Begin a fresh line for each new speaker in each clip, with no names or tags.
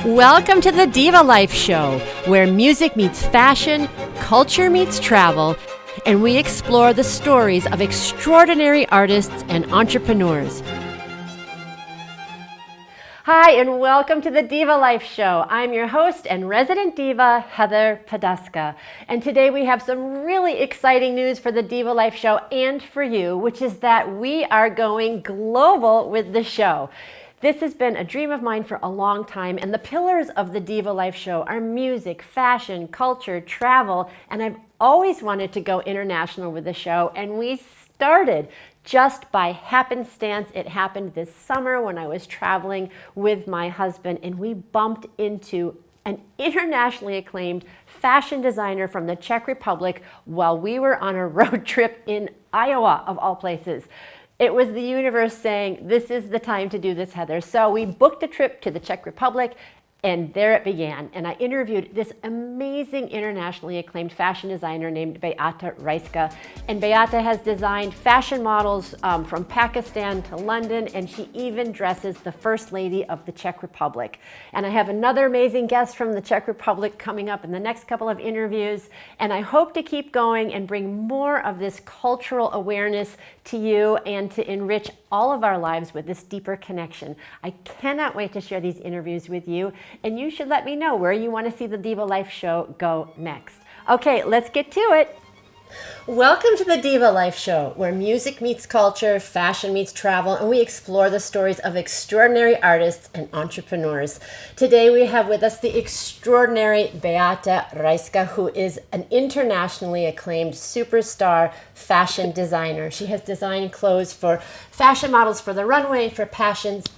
Welcome to the Diva Life Show, where music meets fashion, culture meets travel, and we explore the stories of extraordinary artists and entrepreneurs. Hi, and welcome to the Diva Life Show. I'm your host and resident diva, Heather Poduska. And today we have some really exciting news for the Diva Life Show and for you, which is that we are going global with the show. This has been a dream of mine for a long time, and the pillars of the Diva Life Show are music, fashion, culture, travel, and I've always wanted to go international with the show, and we started just by happenstance. It happened this summer when I was traveling with my husband, and we bumped into an internationally acclaimed fashion designer from the Czech Republic while we were on a road trip in Iowa, of all places. It was the universe saying, this is the time to do this, Heather. So we booked a trip to the Czech Republic, and there it began. And I interviewed this amazing internationally acclaimed fashion designer named Beata Rajská. And Beata has designed fashion models from Pakistan to London, and she even dresses the First Lady of the Czech Republic. And I have another amazing guest from the Czech Republic coming up in the next couple of interviews. And I hope to keep going and bring more of this cultural awareness to you and to enrich all of our lives with this deeper connection. I cannot wait to share these interviews with you, and you should let me know where you want to see the Diva Life Show go next. Okay, let's get to it. Welcome to the Diva Life Show, where music meets culture, fashion meets travel, and we explore the stories of extraordinary artists and entrepreneurs. Today we have with us the extraordinary Beata Rajská, who is an internationally acclaimed superstar fashion designer. She has designed clothes for fashion models for the runway, for pageants,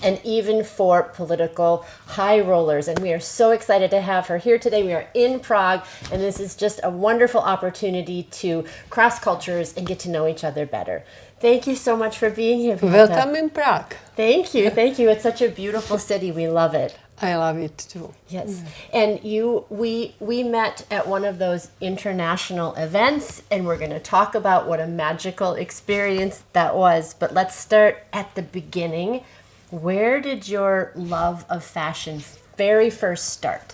and even for political high rollers. And we are so excited to have her here today. We are in Prague, and this is just a wonderful opportunity to cross cultures and get to know each other better. Thank you so much for being here, Beata.
Welcome in Prague.
Thank you. It's such a beautiful city. We love it.
I love it too.
Yes. And we met at one of those international events, and we're going to talk about what a magical experience that was. But let's start at the beginning. Where did your love of fashion very first start?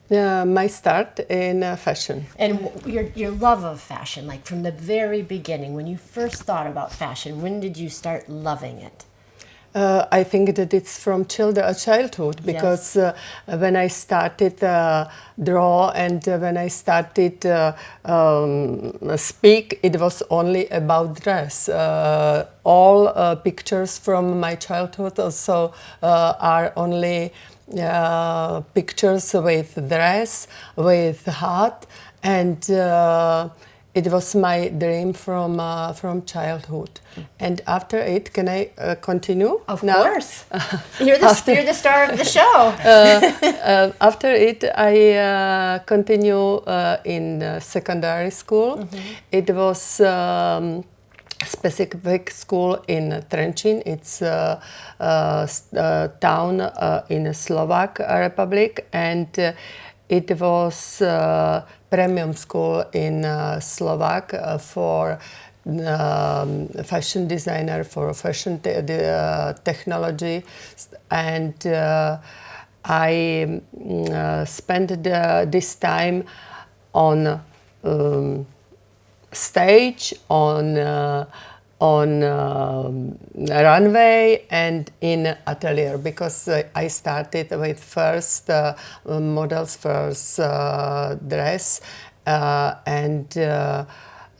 My start in fashion.
And your love of fashion, like from the very beginning, when you first thought about fashion, when did you start loving it?
I think that it's from childhood, because when I started draw and when I started speak, it was only about dress. All pictures from my childhood also are only pictures with dress, with hat, and it was my dream from childhood. And after it, can I continue?
Of
now?
Course. You're the star of the show.
After it, I continue in secondary school. Mm-hmm. It was specific school in Trenčín. It's a town in Slovak Republic, and it was premium school in Slovak for fashion designer, for fashion technology, and I spent this time on stage, on runway, and in atelier, because I started with first models, first dress, and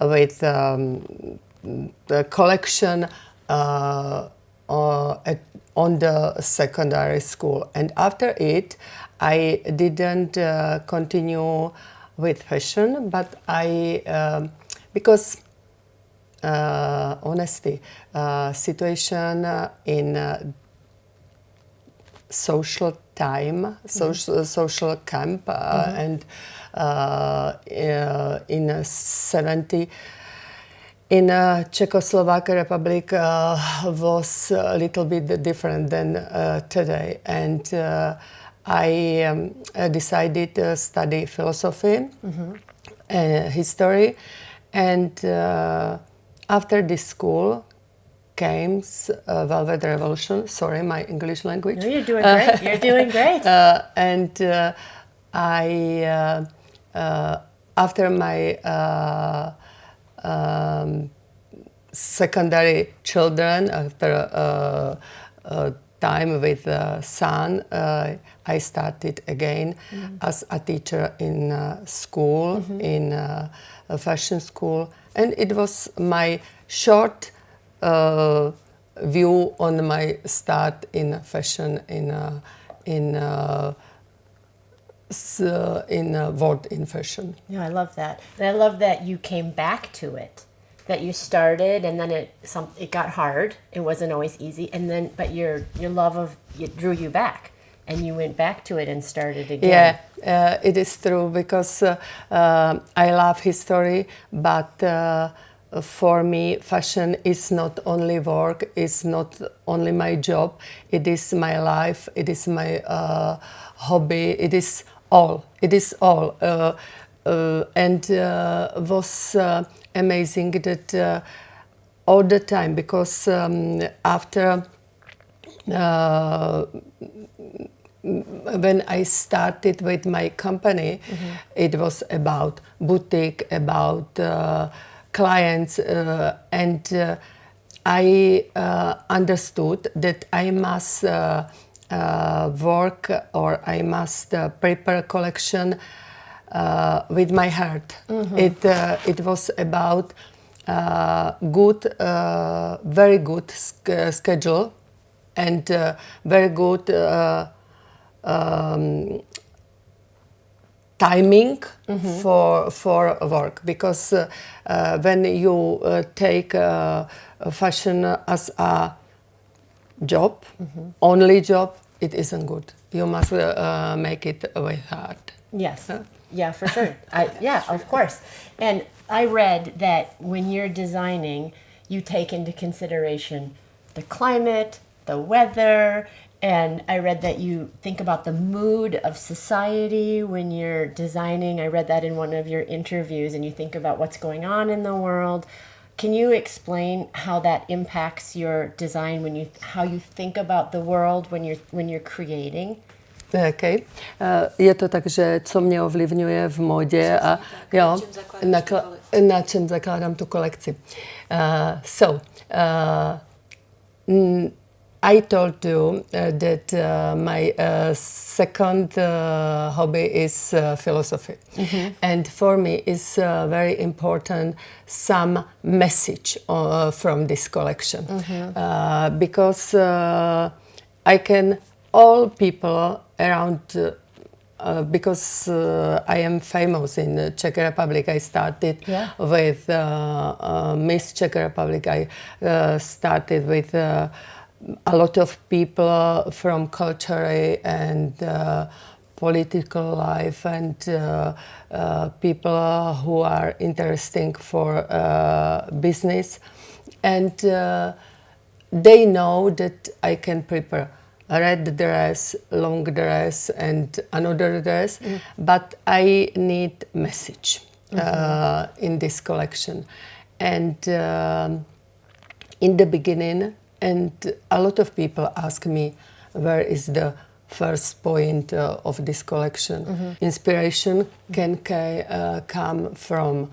with the collection on the secondary school. And after it, I didn't continue with fashion, but I because honesty, situation in social time, social camp, and in 70 in Czechoslovak Republic was a little bit different than today, and I decided to study philosophy, history, and after this school came Velvet Revolution. Sorry, my English language.
No, you're doing great. You're doing great.
And I, after my secondary children, after time with son, I started again as a teacher in school, in a fashion school, and it was my short view on my start in fashion in world in fashion.
Yeah, I love that. And I love that you came back to it. That you started and then it got hard. It wasn't always easy, and then but your love of it drew you back, and you went back to it and started again.
Yeah, it is true because I love history, but for me, fashion is not only work. It's not only my job. It is my life. It is my hobby. It is all. It is all. And was amazing that all the time, because after when I started with my company, it was about boutique, about clients, and I understood that I must work, or I must prepare a collection with my heart. It was about good, very good schedule, and very good timing for work. Because when you take fashion as a job, only job, it isn't good. You must make it with heart.
Yes. Yeah, for sure. Yeah, of course. And I read that when you're designing, you take into consideration the climate, the weather, and I read that you think about the mood of society when you're designing. I read that in one of your interviews, and you think about what's going on in the world. Can you explain how that impacts your design, how you think about the world when you're creating?
Okay. Je to tak, že co mě ovlivňuje v modě a jo, na čem zakládám tu kolekci. I told you that my second hobby is philosophy. And for me it's very important some message from this collection. Because I can, all people around, because I am famous in the Czech Republic. I started with Miss Czech Republic. I started with a lot of people from culture and political life, and people who are interesting for business. And they know that I can prepare a red dress, long dress, and another dress, but I need message in this collection. And in the beginning, and a lot of people ask me, where is the first point of this collection? Inspiration can come from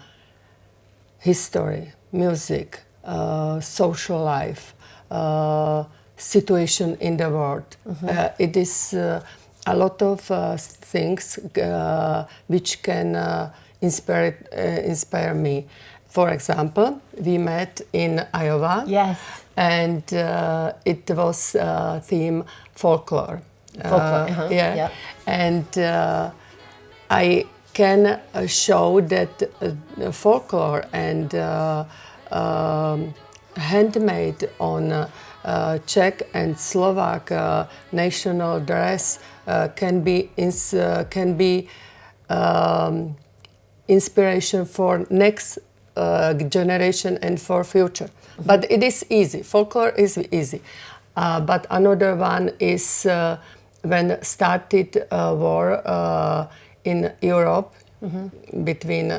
history, music, social life, situation in the world. It is a lot of things which can inspire me. For example, we met in Iowa.
Yes.
And it was theme folklore.
Folklore,
yeah.
Yep.
And I can show that folklore and handmade on Czech and Slovak national dress can be inspiration for next generation and for future. But it is easy. Folklore is easy. But another one is when started war in Europe between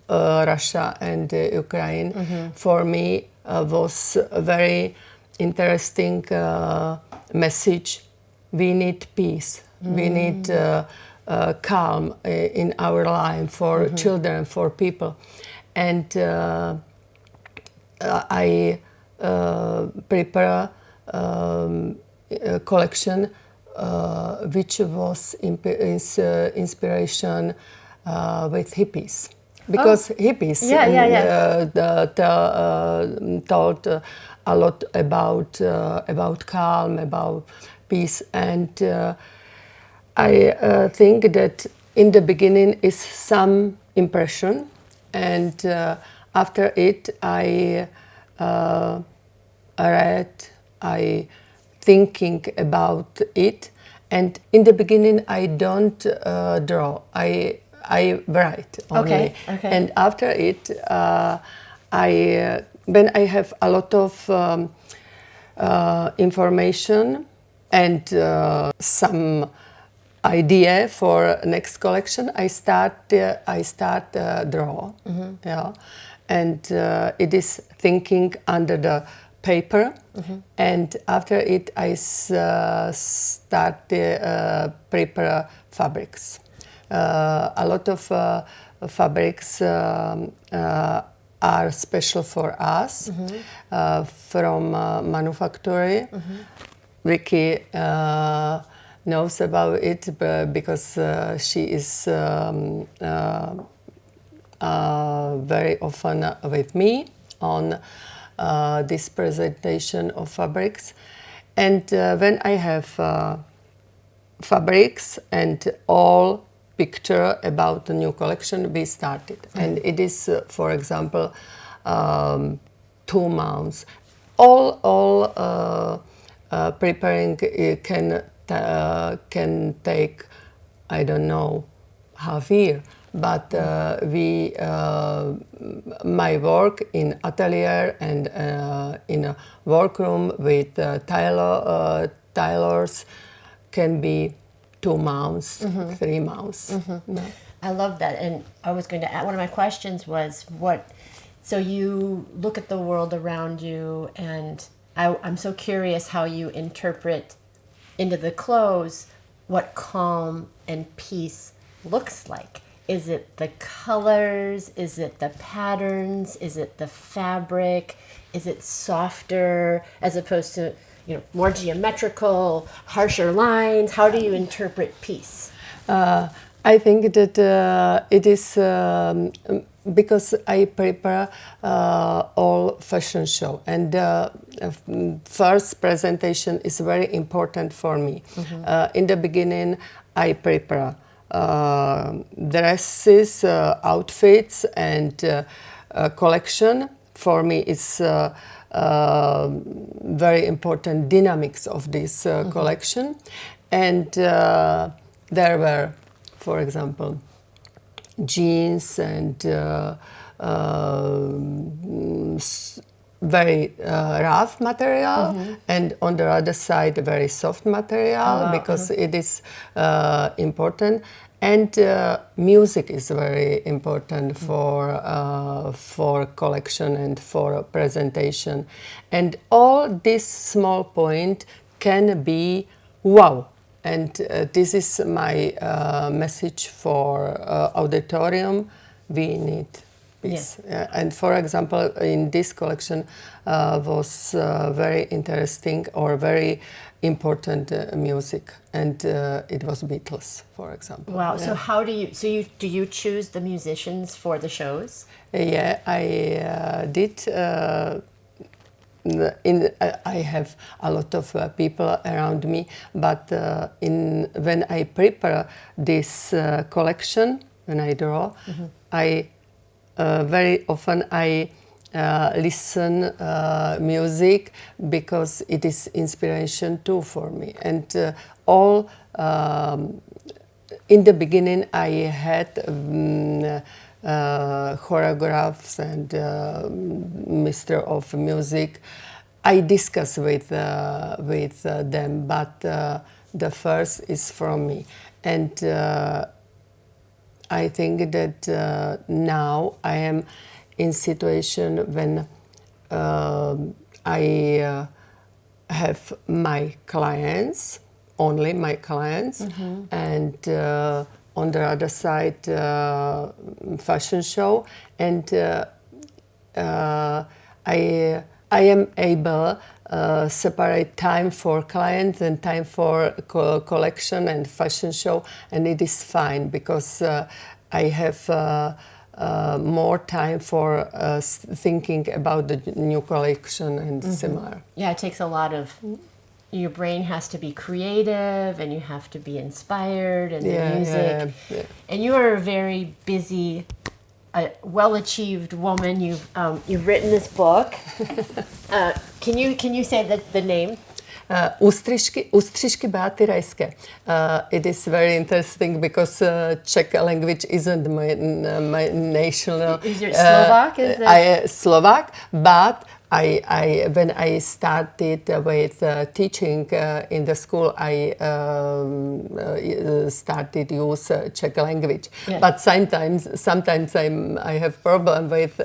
Russia and Ukraine. For me, was a very interesting message. We need peace. We need calm in our life for children, for people. And I prepare a collection which was inspiration with hippies. Because hippies told a lot about calm, about peace, and I think that in the beginning is some impression, and after it I read, I thinking about it, and in the beginning I don't draw. I write only, and after it, when I have a lot of information and some idea for next collection, I start draw, yeah, and it is thinking under the paper, and after it I start prepare fabrics. A lot of fabrics are special for us from manufactory. Vicky knows about it because she is very often with me on this presentation of fabrics. And when I have fabrics and all picture about the new collection, we started. And it is, for example, 2 months. All preparing can take, I don't know, half year. But my work in atelier and in a workroom with tailors can be 2 months, 3 months. No.
I love that. And I was going to add, one of my questions was so you look at the world around you, and I'm so curious how you interpret into the clothes what calm and peace looks like. Is it the colors? Is it the patterns? Is it the fabric? Is it softer as opposed to, more geometrical, harsher lines? How do you interpret peace?
I think that it is because I prepare all fashion show, and first presentation is very important for me. In the beginning, I prepare dresses, outfits, and collection. For me, it's very important dynamics of this collection. And there were, for example, jeans and very rough material, and on the other side very soft material, because it is important. And music is very important for collection and for presentation. And all this small point can be wow. And this is my message for auditorium. We need peace. And for example, in this collection was very interesting or very important music, and it was Beatles, for example.
Wow. So how do you choose the musicians for the shows?
Yeah, I did. I have a lot of people around me, but when I prepare this collection, when I draw, I very often I listen music, because it is inspiration too for me. And all in the beginning I had choreographs and Mr. of Music. I discuss with them, but the first is from me. And I think that now I am in situation when I have my clients, only my clients, and on the other side, fashion show, and I am able separate time for clients and time for collection and fashion show, and it is fine because I have more time for thinking about the new collection and similar.
Yeah, it takes a lot of. Your brain has to be creative, and you have to be inspired, and the music.
Yeah.
And you are a very busy, well-achieved woman. You've written this book. Can you say the name?
Ustřišky Beaty Rajské. It is very interesting because Czech language isn't my national.
Is it Slovak?
Slovak, but I when I started with teaching in the school, I started use Czech language.
Yeah.
But sometimes I have problem with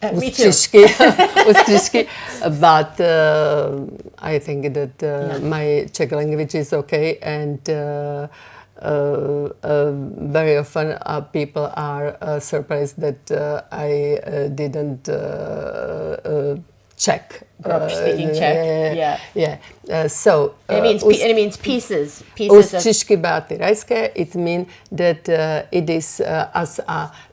Ustřišky,
but I think that my Czech language is okay, and very often people are surprised that I didn't Czech.
Grew up speaking Czech.
So
it means pieces.
Ustřišky Beaty Rajské. It means that it is as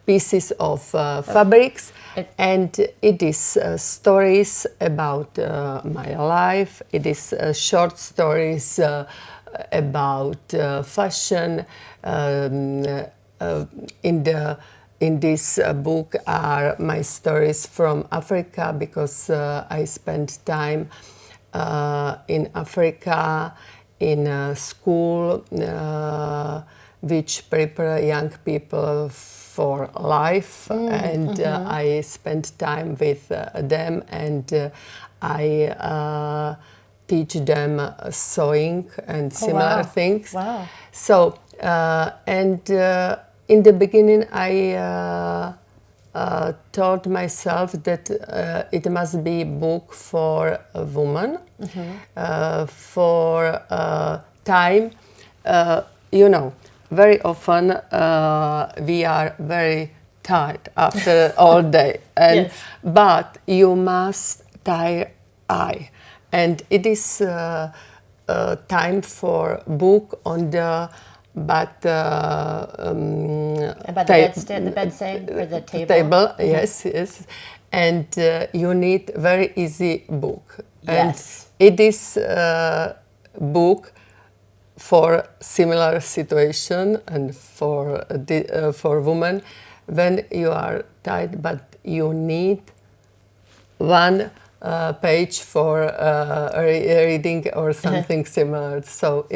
pieces of fabrics, and it is stories about my life. It is short stories about fashion. In this book are my stories from Africa, because I spent time in Africa in a school which prepare young people for life, and I spent time with them, and I teach them sewing and similar things.
Wow.
So in the beginning, I told myself that it must be a book for a woman, for time. Very often we are very tired after all day, and but you must tire eye, and it is time for book on the. But
about the bedside or the table.
Yes, and you need very easy book.
Yes.
And it is book for similar situation and for women when you are tired, but you need one page for reading or something similar. So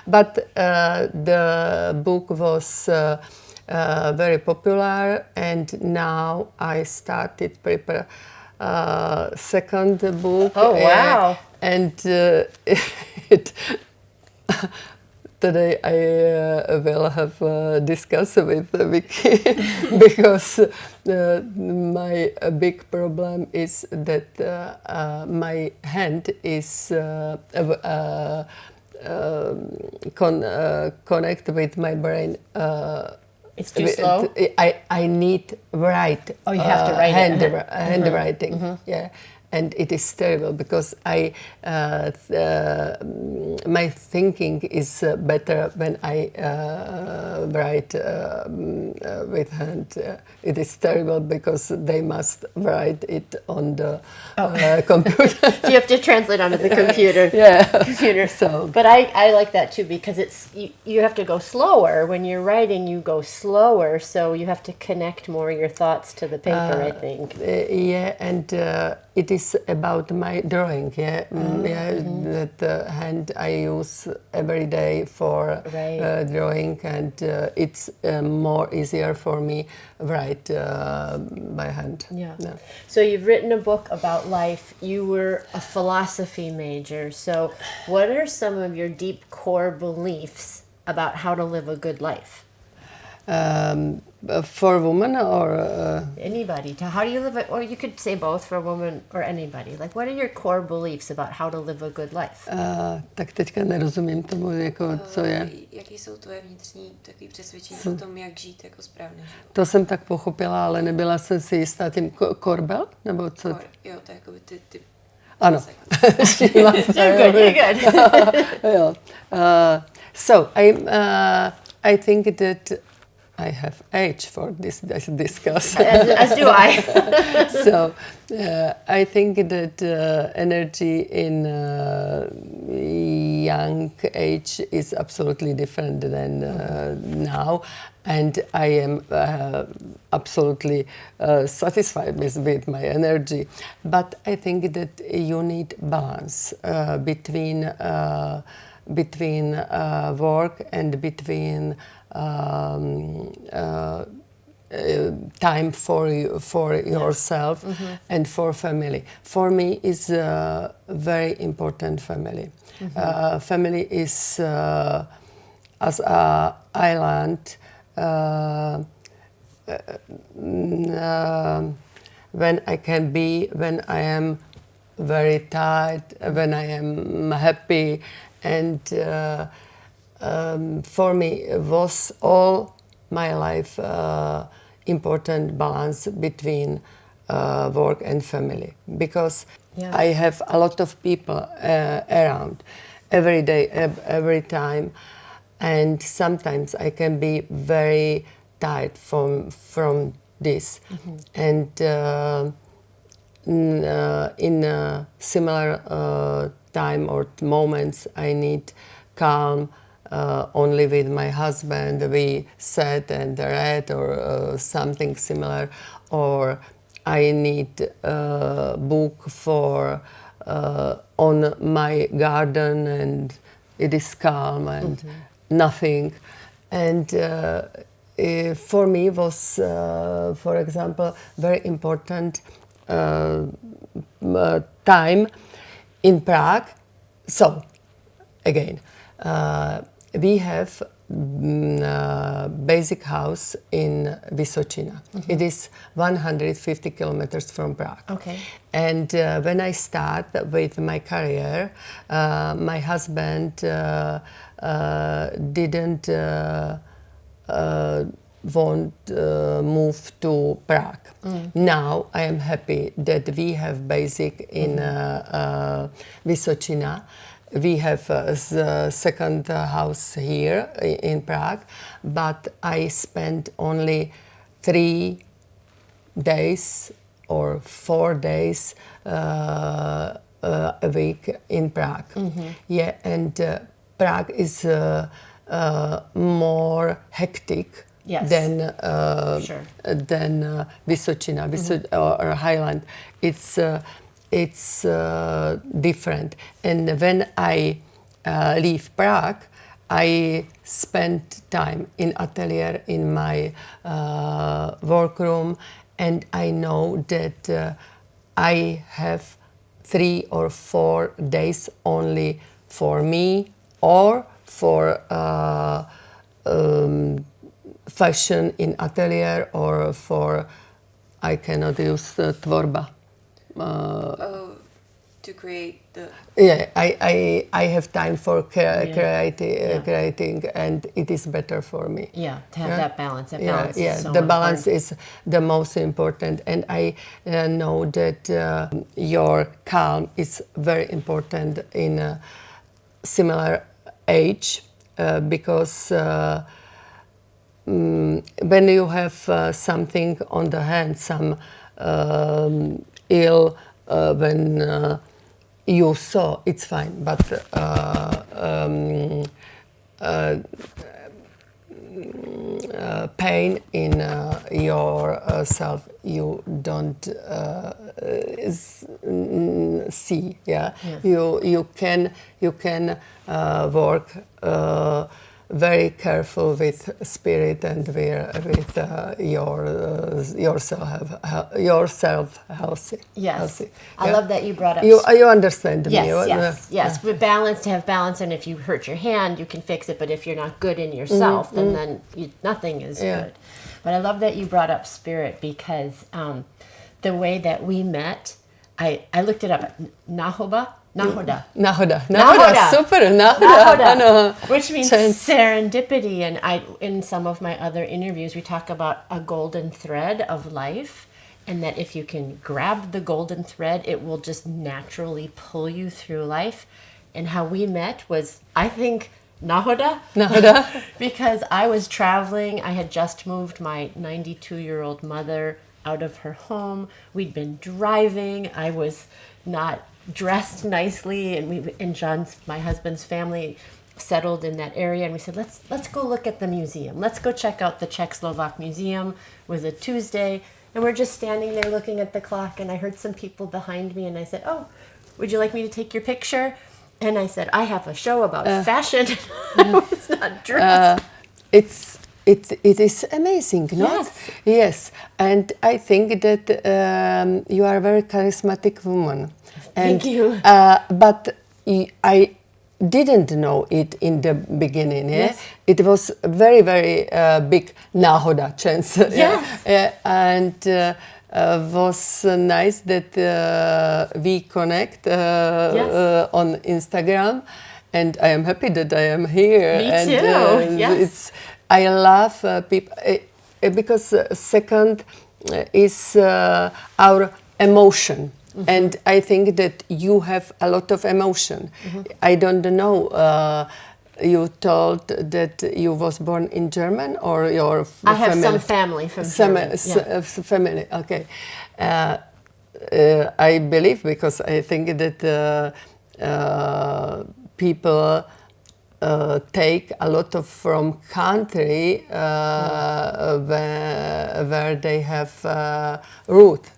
but the book was very popular, and now I started prepare second book.
Oh wow!
And today I will have discuss with Vicky because my big problem is that my hand is connect with my brain.
It's too slow?
I need write.
Oh, you have to write
handwriting. Yeah. And it is terrible because my thinking is better when I write with hand. It is terrible because they must write it on the computer.
So you have to translate onto the computer. Computer.
So,
but I like that too, because it's you have to go slower when you're writing. You go slower, so you have to connect more your thoughts to the paper. I think.
And it is about my drawing. That hand I use every day for drawing, and it's more easier for me write by hand.
Yeah. So you've written a book about life. You were a philosophy major. So what are some of your deep core beliefs about how to live a good life?
For women or
Anybody. How do you live it? Or you could say both for a woman or anybody. Like, what are your core beliefs about how to live a good life?
tak teďka nerozumím tomu, jako, co je.
Jaký jsou tvoje vnitřní takový přesvědčení o tom, jak žít jako správně život?
To jsem tak pochopila, ale nebyla jsem si jistá tím korbel, nebo co?
Jo, to je jakoby ty
Ano.
You're good.
Jo. So I think that I have age for this discuss.
As do I.
So I think that energy in young age is absolutely different than now, and I am absolutely satisfied with my energy. But I think that you need balance between work and between time for yourself and for family. For me, is very important family. Family is as a island. When I can be, when I am very tired, when I am happy, and for me was all my life important balance between work and family, because I have a lot of people around every day, every time, and sometimes I can be very tired from this, and in a similar time or moments I need calm. Only with my husband we sat and read or something similar, or I need a book for on my garden and it is calm and nothing. And for me was, for example, very important time in Prague. So again, we have basic house in Vysočina. It is 150 kilometers from Prague.
Okay.
And when I start with my career, my husband didn't want move to Prague. Now I am happy that we have basic in Vysočina. We have a second house here in Prague, but I spent only 3 days or 4 days a week in Prague. Yeah, and Prague is more hectic than Vysočina or Highland. It's different. And when I leave Prague, I spend time in atelier, in my workroom, and I know that I have 3 or 4 days only for me or for fashion in atelier or for, I cannot use tvorba.
To create the...
Yeah, I have time for creating, and it is better for me.
Yeah, to have that balance. That balance
is
so
the
important.
balance is the most important, and I know that your calm is very important in a similar age, because when you have something on the hand, some ill, when you saw, it's fine, but pain in yourself you don't see. Yeah, you can work very careful with spirit and with yourself healthy.
Yes.
Healthy.
I love that you brought up.
You understand me.
Yes. With balance, to have balance, and if you hurt your hand, you can fix it. But if you're not good in yourself, then nothing is good. But I love that you brought up spirit, because the way that we met, I looked it up. Nahoda.
Super. Nahoda.
Which means serendipity. And in some of my other interviews, we talk about a golden thread of life, and that if you can grab the golden thread, it will just naturally pull you through life. And how we met was, I think, Nahoda. Because I was traveling. I had just moved my 92-year-old mother out of her home. We'd been driving. I was not dressed nicely, and John's, my husband's family, settled in that area, and we said, let's go look at the museum. Let's go check out the Czechoslovak Museum. It was a Tuesday, and we're just standing there looking at the clock, and I heard some people behind me, and I said, oh, would you like me to take your picture? And I said, I have a show about fashion. I was not dressed.
It is amazing, no? Yes. And I think that you are a very charismatic woman.
Thank you.
But I didn't know it in the beginning.
Yes.
It was a very, very big Nahoda chance.
Yes.
And was nice that we connect on Instagram. And I am happy that I am here.
Me too. Yes.
I love people because second is our emotion. And I think that you have a lot of emotion. I don't know. You told that you was born in German, or your
I have some family from Germany.
Family. Okay. I believe, because I think that people take a lot of from country where they have root,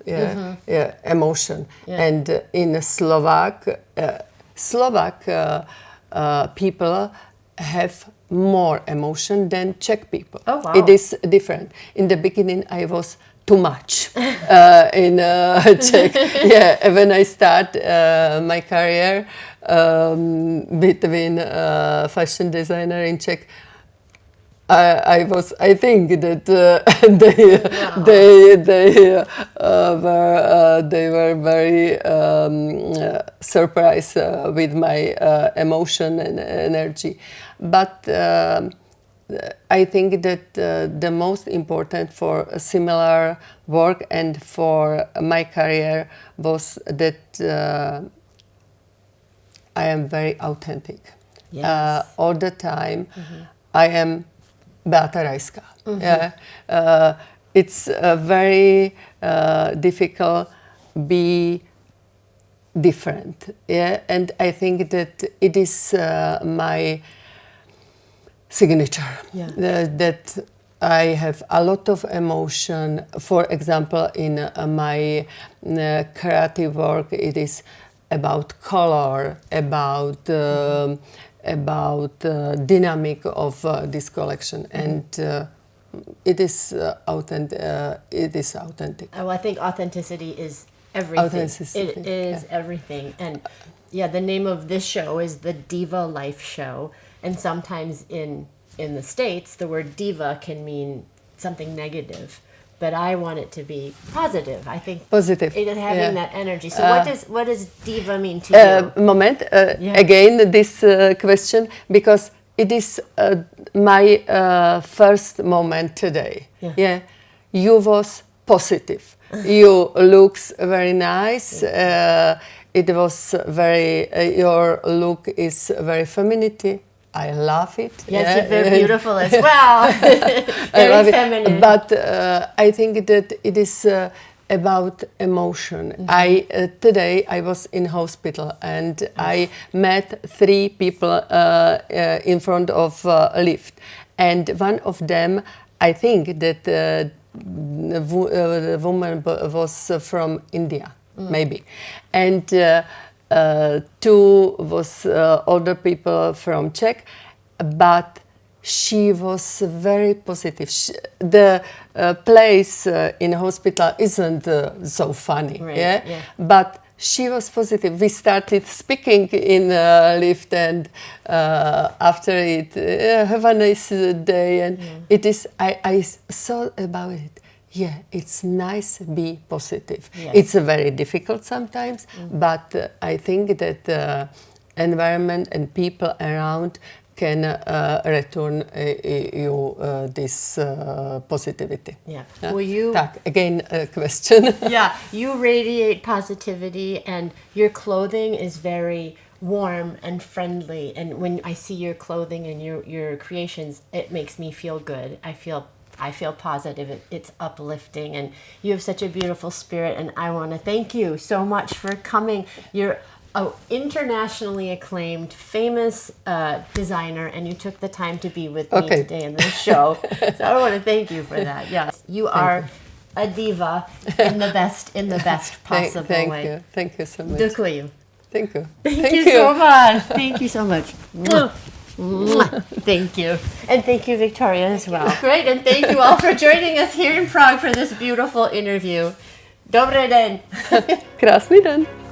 emotion. And in Slovak people have more emotion than Czech people.
Oh, wow.
It is different. In the beginning, I was too much in Czech. When I start my career between fashion designer in Czech, I think that they were very surprised with my emotion and energy. But I think that the most important for a similar work and for my career was that I am very authentic.
Yes.
All the time. I am Beata Rajská. It's very difficult be different. And I think that it is my signature. That I have a lot of emotion. For example, in my creative work, it is about color, about dynamic of this collection, and it is authentic.
Well, I think authenticity is everything.
Authenticity,
It is everything. And the name of this show is the Diva Life Show. And sometimes in the States, the word diva can mean something negative. But I want it to be positive. I think
positive.
It is having that energy. So what does diva mean to you?
Again, this question, because it is my first moment today. You was positive. You looks very nice. It was very. Your look is very femininity. I love it.
Yes, you're very beautiful as well. Very feminine.
But I think that it is about emotion. Today I was in hospital and I met 3 people in front of a lift, and one of them, I think that the woman was from India, maybe, and 2 was older people from Czech, but she was very positive. The place in hospital isn't so funny,
Right,
yeah?
yeah.
But she was positive. We started speaking in lift, and after it, have a nice day. And it is. I thought about it. Yeah, it's nice. Be positive.
Yes.
It's very difficult sometimes, but I think that environment and people around can return you this positivity.
Yeah. Well, you.
Tak, again, a question.
Yeah, you radiate positivity, and your clothing is very warm and friendly. And when I see your clothing and your creations, it makes me feel good. I feel positive. It's uplifting, and you have such a beautiful spirit. And I want to thank you so much for coming. You're an internationally acclaimed, famous designer, and you took the time to be with me
Okay.
today in this show. So I want to thank you for that. Yes, you are a diva in the best possible
Thank
way.
you. Thank you so much.
Дякую.
Thank you.
Thank you so much. Thank you so much. Mwah. Mwah. Thank you. And thank you, Victoria, as well. Great. And thank you all for joining us here in Prague for this beautiful interview. Dobrý den.
Krásný den.